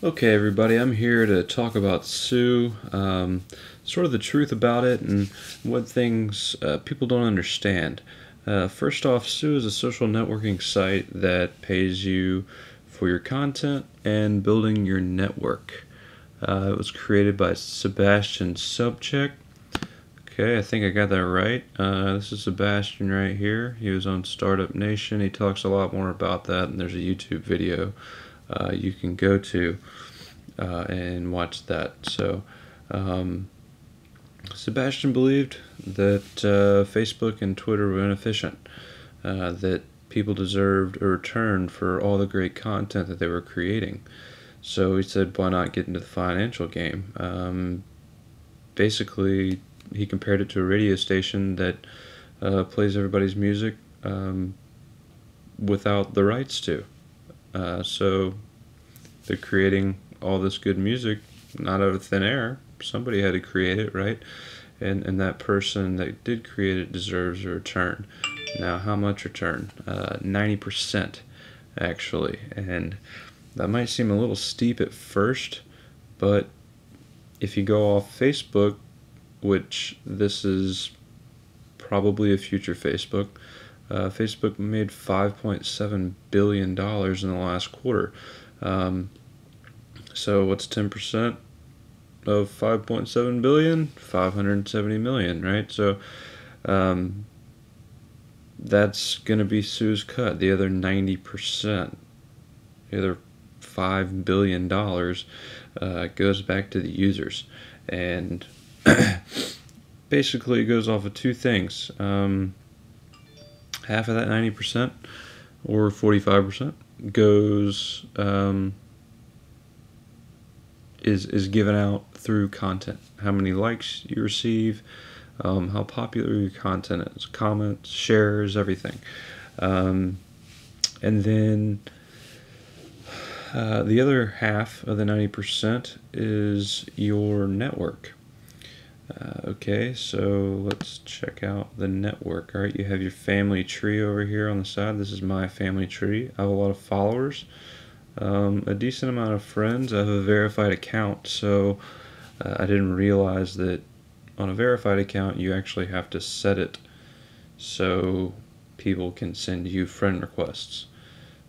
Okay, everybody, I'm here to talk about Sue, sort of the truth about it and what things people don't understand. First off, Sue is a social networking site that pays you for your content and building your network. It was created by Sebastian Sobchak. Okay, I think I got that right. This is Sebastian right here. He was on Startup Nation. He talks a lot more about that, and there's a YouTube video you can go to and watch that. So, Sebastian believed that Facebook and Twitter were inefficient, that people deserved a return for all the great content that they were creating. So he said, why not get into the financial game? Basically, he compared it to a radio station that plays everybody's music without the rights to. So they're creating all this good music, not out of thin air. Somebody had to create it, right? And that person that did create it deserves a return. Now, how much return? 90%, actually. And that might seem a little steep at first, but if you go off Facebook, which this is probably a future Facebook, Facebook made $5.7 billion in the last quarter. So what's 10% of 5.7 billion? 570 million, right? So that's going to be Sue's cut. The other 90%, the other $5 billion goes back to the users. And basically it goes off of two things. Half of that 90% or 45% goes is given out through content. How many likes you receive, how popular your content is, comments, shares, everything. And then the other half of the 90% is your network. Okay, so let's check out the network. All right, you have your family tree over here on the side. This is my family tree. I have a lot of followers, a decent amount of friends. I have a verified account, so I didn't realize that on a verified account you actually have to set it so people can send you friend requests.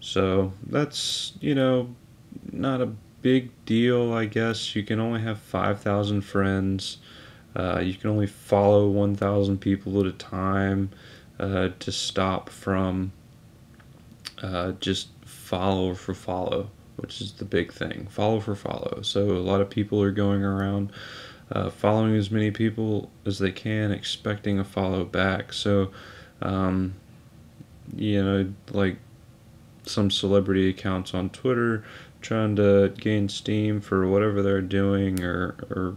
So that's, not a big deal, I guess. You can only have 5,000 friends. You can only follow 1,000 people at a time to stop from just follow for follow, which is the big thing. Follow for follow. So a lot of people are going around following as many people as they can, expecting a follow back. So, like some celebrity accounts on Twitter trying to gain steam for whatever they're doing or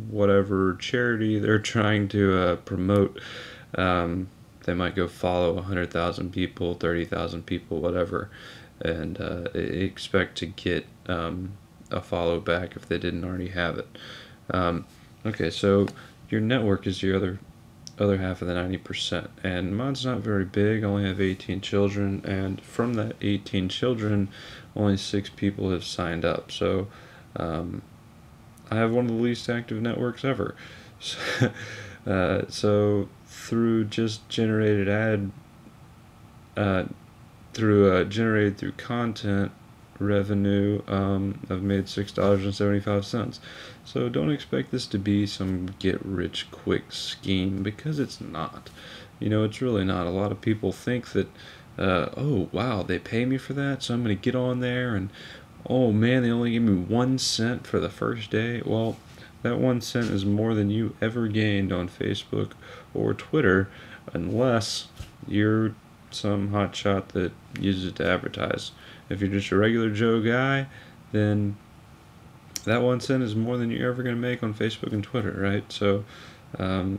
whatever charity they're trying to promote. They might go follow 100,000 people, 30,000 people, whatever, and expect to get a follow back if they didn't already have it. Okay, so your network is your other half of the 90%, and mine's not very big. I only have 18 children, and from that 18 children, only 6 people have signed up. So I have one of the least active networks ever. So through just generated generated through content revenue, I've made $6.75. So don't expect this to be some get rich quick scheme, because it's not. It's really not. A lot of people think that oh wow, they pay me for that, so I'm gonna get on there and oh man, they only gave me 1 cent for the first day. Well, that 1 cent is more than you ever gained on Facebook or Twitter, unless you're some hotshot that uses it to advertise. If you're just a regular Joe guy, then that 1 cent is more than you're ever going to make on Facebook and Twitter, right? So the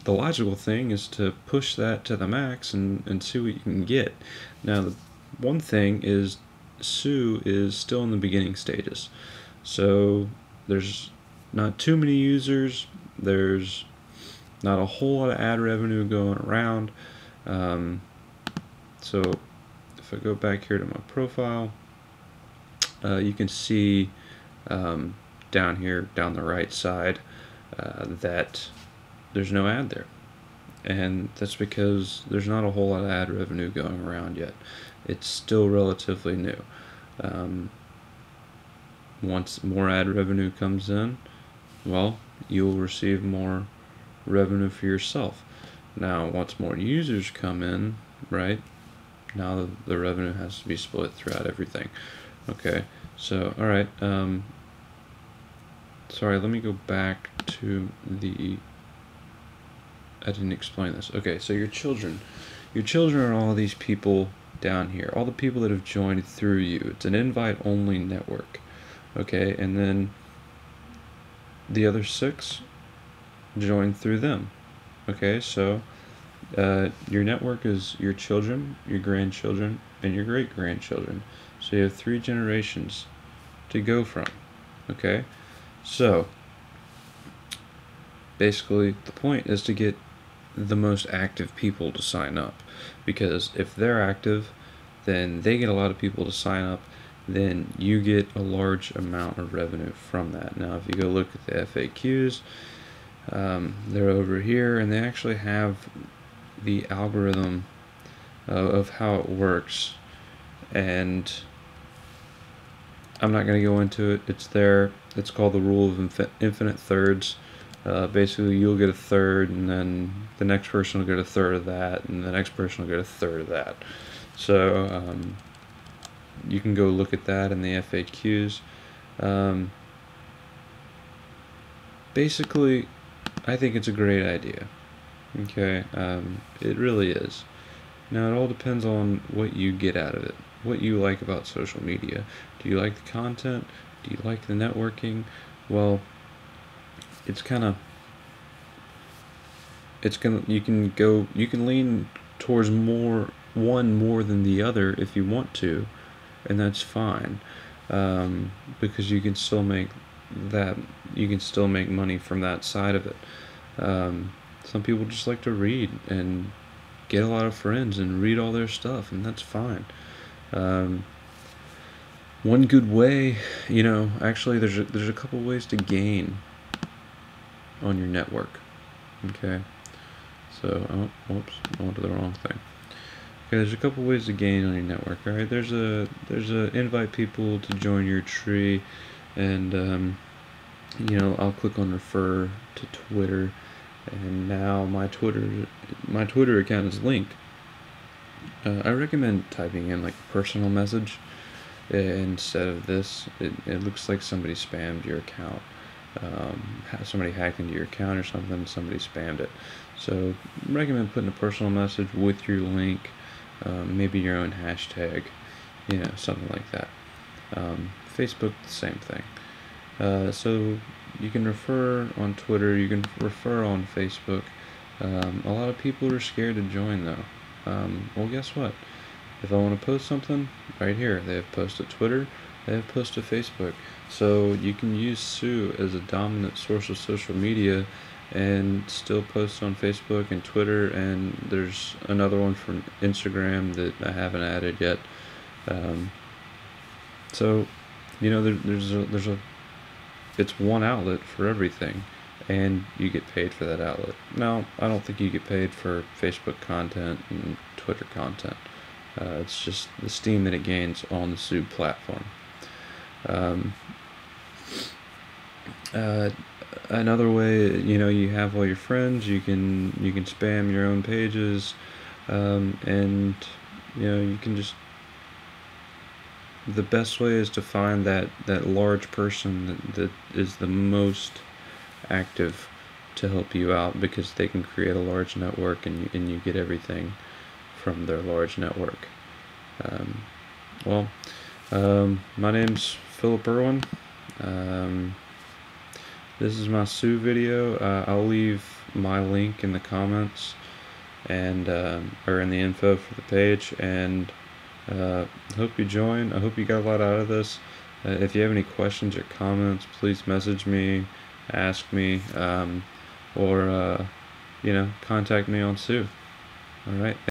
logical thing is to push that to the max and see what you can get. Now, the one thing is Sue is still in the beginning stages. So there's not too many users. There's not a whole lot of ad revenue going around. So if I go back here to my profile, you can see down here, down the right side, that there's no ad there. And that's because there's not a whole lot of ad revenue going around yet. It's still relatively new. Once more ad revenue comes in, well, you'll receive more revenue for yourself. Now, once more users come in, right, now the revenue has to be split throughout everything. Okay, so, alright, sorry, let me go back to I didn't explain this. Okay, so your children are all these people down here, all the people that have joined through you. It's an invite-only network. Okay, and then the other 6 join through them. Okay, so your network is your children, your grandchildren, and your great-grandchildren. So you have 3 generations to go from. Okay, so basically the point is to get the most active people to sign up, because if they're active, then they get a lot of people to sign up, then you get a large amount of revenue from that. Now if you go look at the FAQs, they're over here, and they actually have the algorithm of how it works, and I'm not going to go into it. It's there. It's called the rule of infinite thirds. Basically you'll get a third, and then the next person will get a third of that, and the next person will get a third of that. So you can go look at that in the FAQs. Basically, I think it's a great idea. Okay, it really is. Now it all depends on what you get out of it, what you like about social media. Do you like the content? Do you like the networking? Well, you can lean towards one more than the other if you want to, and that's fine, because you can still make money from that side of it. Some people just like to read and get a lot of friends and read all their stuff, and that's fine. One good way, actually there's a couple ways to gain on your network. Okay, so whoops, I went to the wrong thing. Okay, there's a couple ways to gain on your network. All right, there's a invite people to join your tree, and I'll click on refer to Twitter, and now my Twitter account is linked. I recommend typing in like a personal message instead of this. It looks like somebody spammed your account. Somebody hacked into your account or something, somebody spammed it. So recommend putting a personal message with your link, maybe your own hashtag, something like that. Facebook, the same thing. So you can refer on Twitter, you can refer on Facebook. A lot of people are scared to join though. Well, guess what? If I want to post something, right here, they have post to Twitter, they have post to Facebook. So you can use Sue as a dominant source of social media and still post on Facebook and Twitter, and there's another one from Instagram that I haven't added yet. So, it's one outlet for everything, and you get paid for that outlet. Now, I don't think you get paid for Facebook content and Twitter content. It's just the steam that it gains on the Sue platform. Another way, you have all your friends, you can spam your own pages, and you can just, the best way is to find that large person that is the most active to help you out, because they can create a large network, and you get everything from their large network. My name's Philip Irwin. This is my Sue video. I'll leave my link in the comments, and or in the info for the page, and hope you join. I hope you got a lot out of this. If you have any questions or comments, please message me, ask me, or contact me on Sue. All right.